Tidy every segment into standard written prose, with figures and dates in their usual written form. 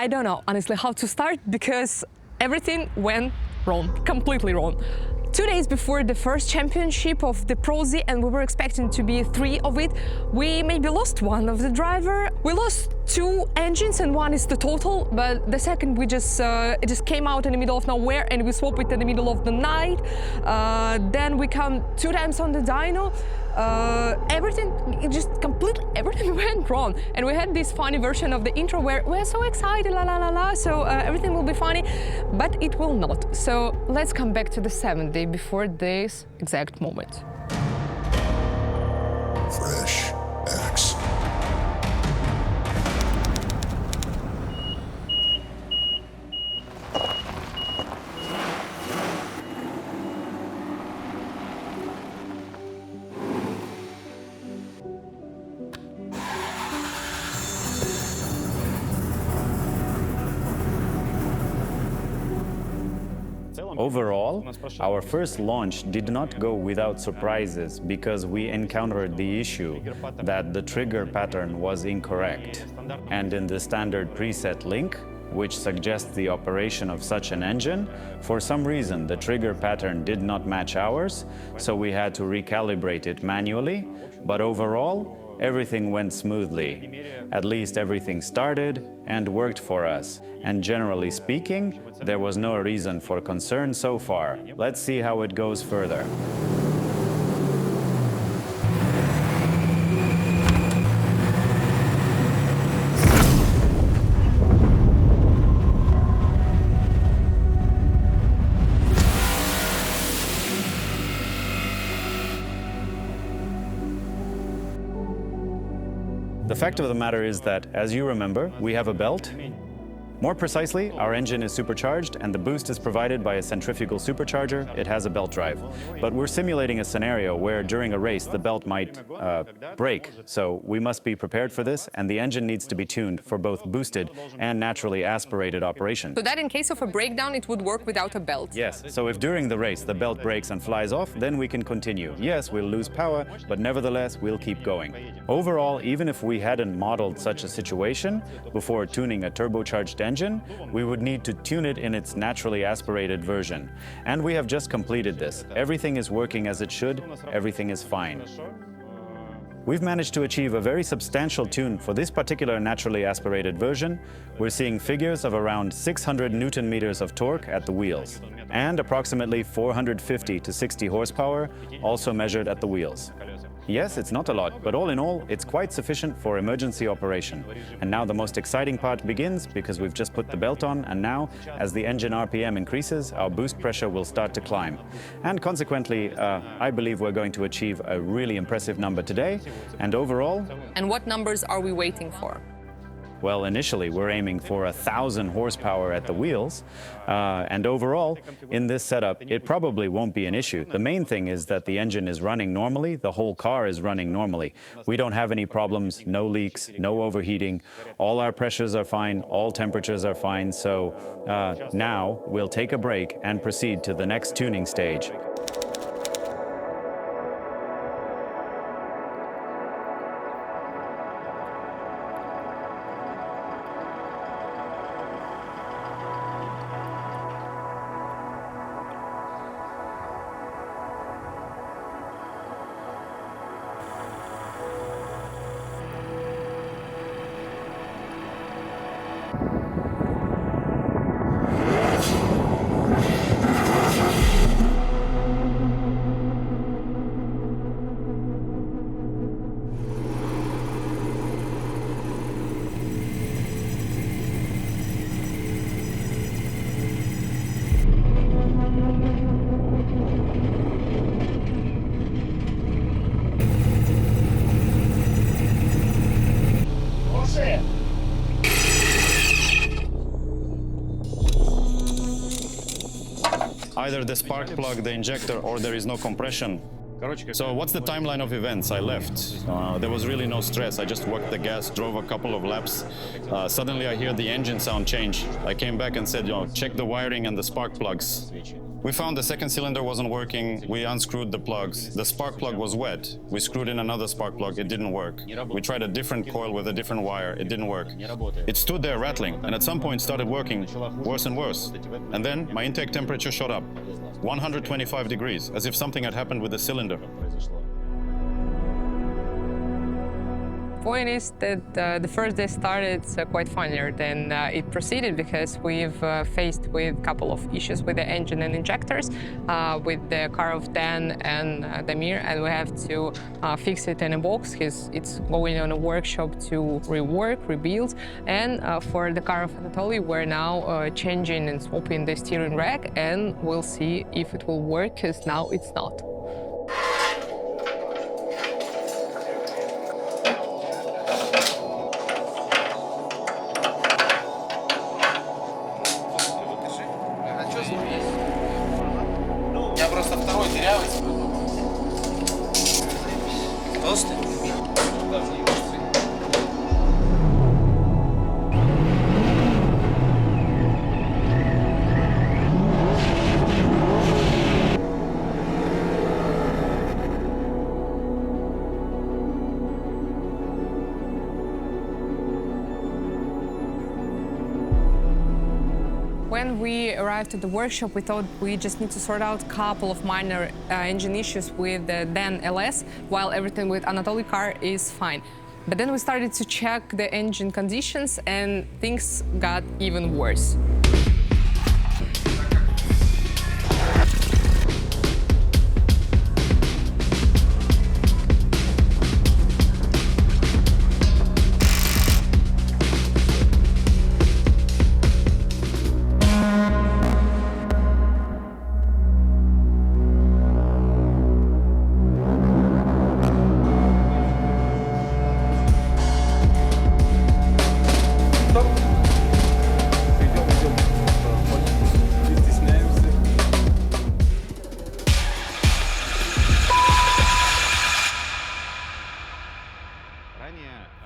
I don't know, honestly, how to start because everything went wrong, completely wrong. 2 days before the first championship of the Pro Z, and we were expecting to be 3 of it, we maybe lost one of the driver. We lost 2 engines and one is the total, but the second we it just came out in the middle of nowhere and we swapped it in the middle of the night. Then we come 2 times on the dyno. Everything went wrong, and we had this funny version of the intro where we're so excited, la la la la, so everything will be funny, but it will not. So let's come back to the 7th day before this exact moment. Fresh X. Overall, our first launch did not go without surprises because we encountered the issue that the trigger pattern was incorrect. And in the standard preset link, which suggests the operation of such an engine, for some reason the trigger pattern did not match ours, so we had to recalibrate it manually. But overall, everything went smoothly. At least everything started and worked for us. And generally speaking, there was no reason for concern so far. Let's see how it goes further. The fact of the matter is that, as you remember, we have a belt. More precisely, our engine is supercharged and the boost is provided by a centrifugal supercharger. It has a belt drive. But we're simulating a scenario where during a race the belt might break. So we must be prepared for this, and the engine needs to be tuned for both boosted and naturally aspirated operation. So that in case of a breakdown, it would work without a belt? Yes, so if during the race the belt breaks and flies off, then we can continue. Yes, we'll lose power, but nevertheless we'll keep going. Overall, even if we hadn't modeled such a situation before tuning a turbocharged engine, we would need to tune it in its naturally aspirated version. And we have just completed this. Everything is working as it should, everything is fine. We've managed to achieve a very substantial tune for this particular naturally aspirated version. We're seeing figures of around 600 Newton meters of torque at the wheels, and approximately 450 to 60 horsepower, also measured at the wheels. Yes, it's not a lot, but all in all, it's quite sufficient for emergency operation. And now the most exciting part begins, because we've just put the belt on, and now, as the engine RPM increases, our boost pressure will start to climb. And consequently, I believe we're going to achieve a really impressive number today, and overall... And what numbers are we waiting for? Well, initially, we're aiming for 1,000 horsepower at the wheels, and overall, in this setup, it probably won't be an issue. The main thing is that the engine is running normally, the whole car is running normally. We don't have any problems, no leaks, no overheating. All our pressures are fine, all temperatures are fine, so now we'll take a break and proceed to the next tuning stage. Either the spark plug, the injector, or there is no compression. So what's the timeline of events? I left. There was really no stress. I just worked the gas, drove a couple of laps. Suddenly I hear the engine sound change. I came back and said, check the wiring and the spark plugs. We found the second cylinder wasn't working. We unscrewed the plugs. The spark plug was wet. We screwed in another spark plug. It didn't work. We tried a different coil with a different wire. It didn't work. It stood there rattling, and at some point started working worse and worse. And then my intake temperature shot up, 125 degrees, as if something had happened with the cylinder. Point is that the first day started quite funnier than it proceeded, because we've faced with a couple of issues with the engine and injectors with the car of Dan and Damir, and we have to fix it in a box. It's going on a workshop to rework, rebuild, and for the car of Anatoly, we're now changing and swapping the steering rack, and we'll see if it will work, because now it's not. When we arrived at the workshop, we thought we just need to sort out a couple of minor engine issues with the Dan LS, while everything with Anatoly car is fine. But then we started to check the engine conditions, and things got even worse.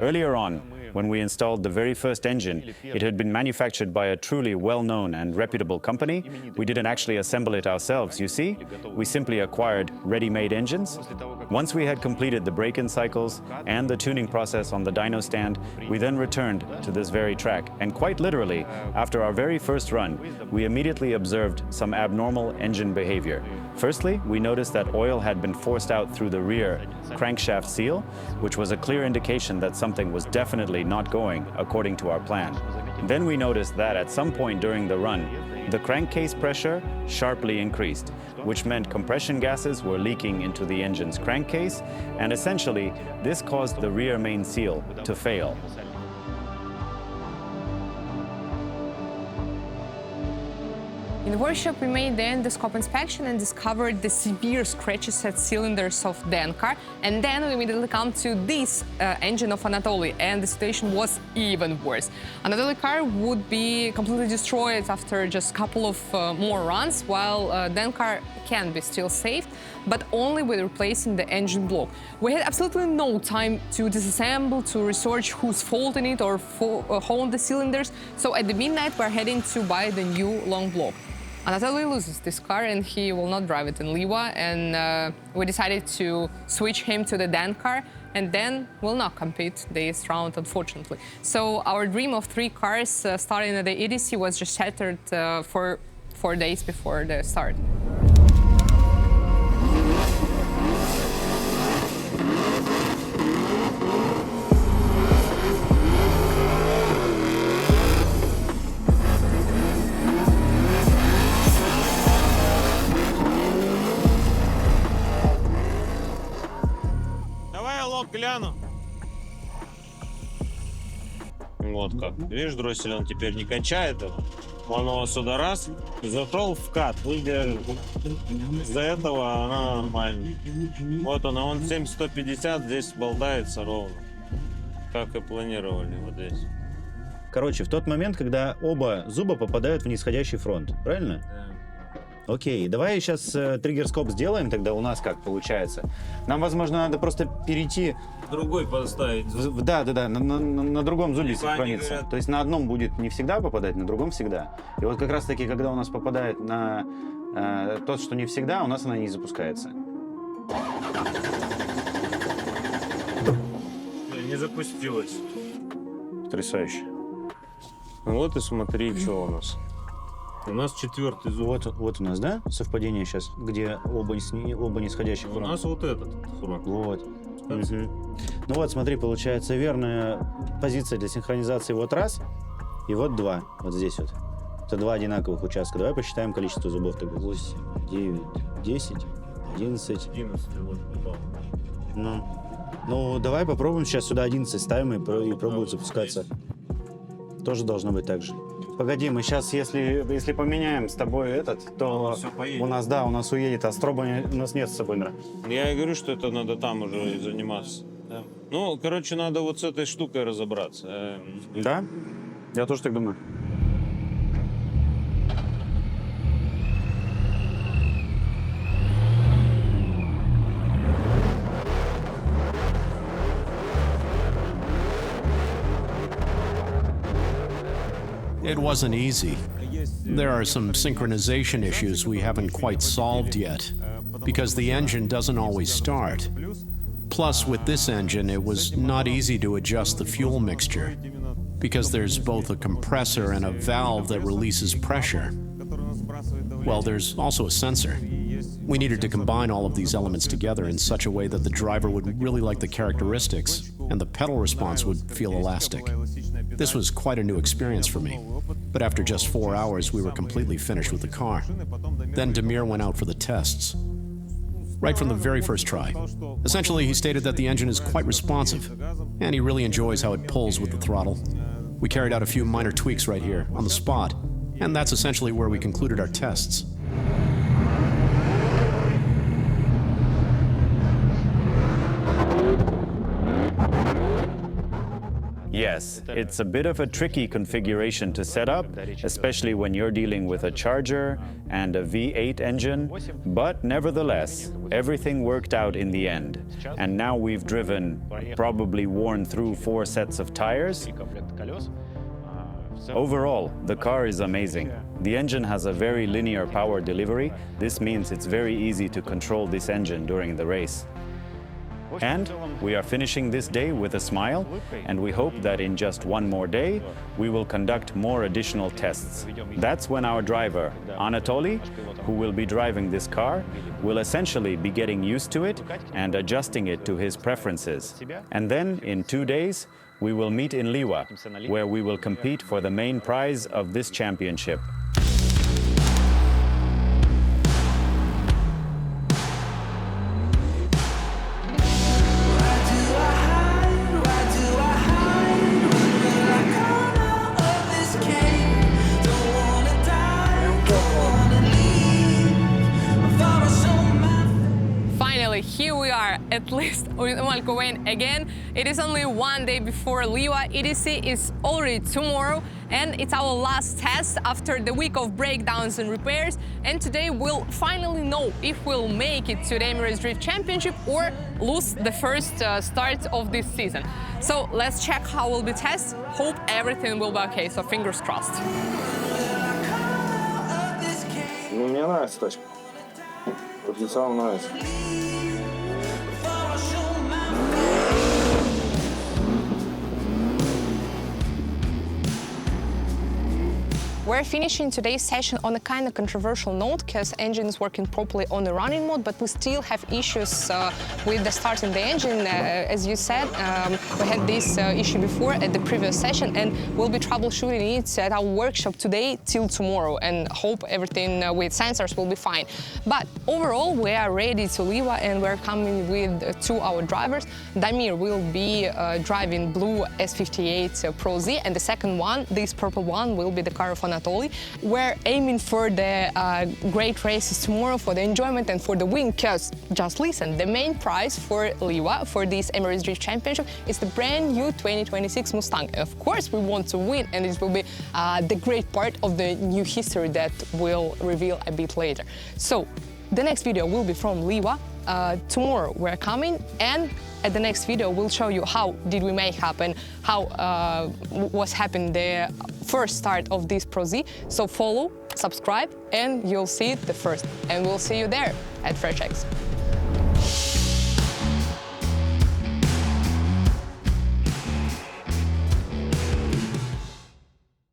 Earlier on, when we installed the very first engine, it had been manufactured by a truly well-known and reputable company. We didn't actually assemble it ourselves, you see? We simply acquired ready-made engines. Once we had completed the break-in cycles and the tuning process on the dyno stand, we then returned to this very track. And quite literally, after our very first run, we immediately observed some abnormal engine behavior. Firstly, we noticed that oil had been forced out through the rear crankshaft seal, which was a clear indication that something was definitely not going according to our plan. Then we noticed that at some point during the run, the crankcase pressure sharply increased, which meant compression gases were leaking into the engine's crankcase, and essentially, this caused the rear main seal to fail. In the workshop, we made the endoscope inspection and discovered the severe scratches at cylinders of Dan car, and then we immediately come to this engine of Anatoly, and the situation was even worse. Anatoly car would be completely destroyed after just a couple of more runs, while Dan car can be still saved, but only with replacing the engine block. We had absolutely no time to disassemble, to research who's fault in it or hone the cylinders, so at the midnight we're heading to buy the new long block. Anatoly loses this car and he will not drive it in Liwa, and we decided to switch him to the Dan car, and then will not compete this round, unfortunately. So our dream of 3 cars starting at the EDC was just shattered for 4 days before the start. Гляну. Вот как. Видишь, дроссель он теперь не качает его. Он его сюда раз, зашел в кат. Из-за этого она нормально. Вот он 7150 здесь болтается ровно. Как и планировали вот здесь. Короче, в тот момент, когда оба зуба попадают в нисходящий фронт, правильно? Да. Окей, давай сейчас триггер-скоп сделаем, тогда у нас как получается. Нам, возможно, надо просто перейти... Другой поставить. Да, на другом зубе Либо они сохраниться. говорят- То есть на одном будет не всегда попадать, на другом всегда. И вот как раз-таки, когда у нас попадает на тот, что не всегда, у нас она не запускается. Не запустилось. Потрясающе. Вот и смотри, что у нас. У нас 4-й зуб. Вот у нас, да, совпадение сейчас, где оба нисходящих У фронта. нас вот этот фронт. Вот. Мгм. Ну вот, смотри, получается верная позиция для синхронизации вот раз, и вот два, вот здесь вот. Это два одинаковых участка. Давай посчитаем количество зубов тогда. 8, 9, 10, 11. 11 вот попал. Ну, давай попробуем сейчас сюда 11 ставим и пробуем запускаться. Тоже должно быть так же. Погоди, мы сейчас, если поменяем с тобой этот, то всё поедет. у нас уедет, а строба у нас нет с собой. Я и говорю, что это надо там уже и заниматься. Да. Ну, короче, надо вот с этой штукой разобраться. Да? Я тоже так думаю. It wasn't easy. There are some synchronization issues we haven't quite solved yet, because the engine doesn't always start. Plus, with this engine, it was not easy to adjust the fuel mixture, because there's both a compressor and a valve that releases pressure. Well, there's also a sensor. We needed to combine all of these elements together in such a way that the driver would really like the characteristics, and the pedal response would feel elastic. This was quite a new experience for me, but after just 4 hours, we were completely finished with the car. Then Damir went out for the tests. Right from the very first try. Essentially, he stated that the engine is quite responsive, and he really enjoys how it pulls with the throttle. We carried out a few minor tweaks right here, on the spot, and that's essentially where we concluded our tests. Yes, it's a bit of a tricky configuration to set up, especially when you're dealing with a Charger and a V8 engine, but nevertheless, everything worked out in the end. And now we've driven, probably worn through 4 sets of tires. Overall, the car is amazing. The engine has a very linear power delivery. This means it's very easy to control this engine during the race. And we are finishing this day with a smile, and we hope that in just one more day, we will conduct more additional tests. That's when our driver, Anatoly, who will be driving this car, will essentially be getting used to it and adjusting it to his preferences. And then, in 2 days, we will meet in Liwa, where we will compete for the main prize of this championship. Here we are, at least with Malkovain again. It is only one day before Liwa. EDC is already tomorrow, and it's our last test after the week of breakdowns and repairs. And today we'll finally know if we'll make it to the Emirates Drift Championship or lose the first start of this season. So let's check how will be tested. Hope everything will be okay, so fingers crossed. Ну, мне нравится тачка. Потенциал нравится. We're finishing today's session on a kind of controversial note because engine is working properly on the running mode, but we still have issues with the starting the engine. As you said, we had this issue before at the previous session, and we'll be troubleshooting it at our workshop today till tomorrow, and hope everything with sensors will be fine. But overall, we are ready to Liwa, and we're coming with 2 our drivers. Damir will be driving blue S58 Pro Z, and the second one, this purple one, will be the car of Anatoly. We're aiming for the great races tomorrow, for the enjoyment and for the win, because, just listen, the main prize for Liwa, for this Emirates Drift Championship, is the brand new 2026 Mustang. Of course we want to win, and it will be the great part of the new history that we'll reveal a bit later. So, the next video will be from Liwa. Tomorrow we're coming, and at the next video we'll show you how did we make happen, how was happening the first start of this Pro Z. So follow, subscribe, and you'll see it the first. And we'll see you there at Fresh X.